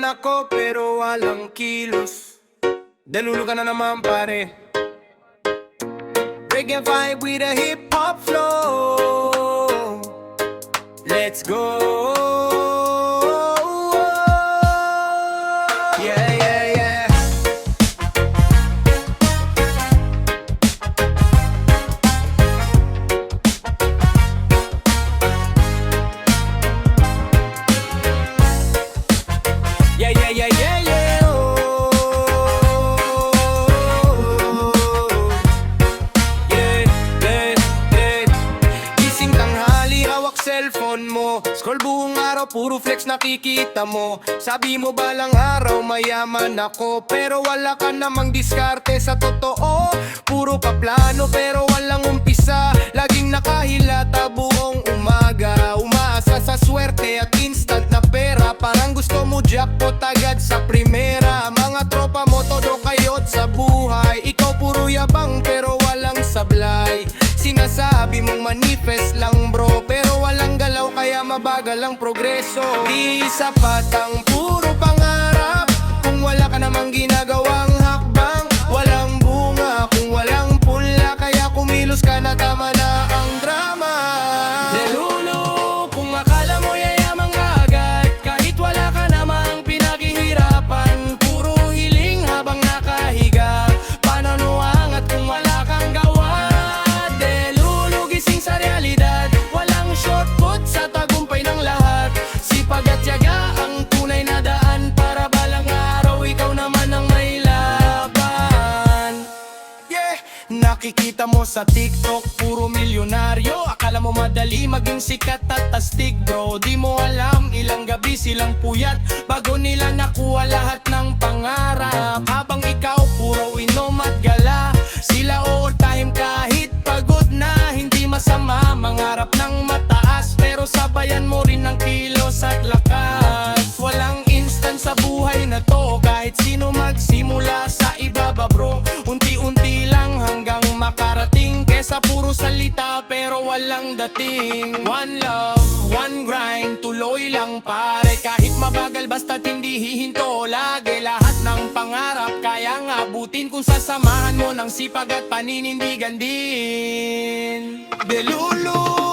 ako pero walang kilos. Delulu ka na naman pare. Break and vibe with a hip-hop flow. Let's go. Yeah, yeah, yeah. Yeah, yeah, yeah, yeah, yeah. Oh. Yeah, yeah, yeah. Gising tanghali, hawak cellphone mo. Scroll buong araw, puro flex nakikita mo. Sabi mo balang araw mayaman ako, pero wala ka namang diskarte sa totoo. Puro pa plano pero walang umpisa. Laging nakahilata buong umaga. Umaasa sa swerte at instant na pera. Parang gusto mo jackpot agad sa primera. Mga tropa mo todo kayot sa buhay. Ikaw puro yabang pero walang sablay. Sinasabi mong manifest lang bro, pero walang galaw kaya mabagal ang progreso. Di sapat ang puro pangarap kung wala ka namang ginagawang hakbang. Walang bunga kung walang pula, kaya kumilos ka na, tama na ang drama. Delulu, kung akala mo yayaman ka agad, kahit wala ka namang pinaghihirapan. Puro hiling habang nakahiga, paano angat kung wala kang gawa. Delulu, gising sa realidad, walang shortcut sa tagumpay ng lahat. Sipag at tiyaga ang tunay na daan, para balang araw ikaw naman ang may laban. Yeah, nakikita mo sa TikTok, puro milyonaryo. Akala mo madali maging sikat at astig bro. Di mo alam ilang gabi silang puyat bago nila nakuha lahat ng pangarap. Habang ikaw puro inom at gala, sila all time kahit pagod na. Hindi masama mangarap ng mataas, pero sabayan mo rin ng kilos at lakas. Walang instant sa buhay na to, kahit sino magsimula sa ibaba bro. Unti-unti lang hanggang makarating, kesa puro salita pero walang dating. One love, one grind, tuloy lang pare. Kahit mabagal basta't hindi hihinto lagi. Lahat ng pangarap kayang abutin kung sasamahan mo ng sipag at paninindigan din. Delulu,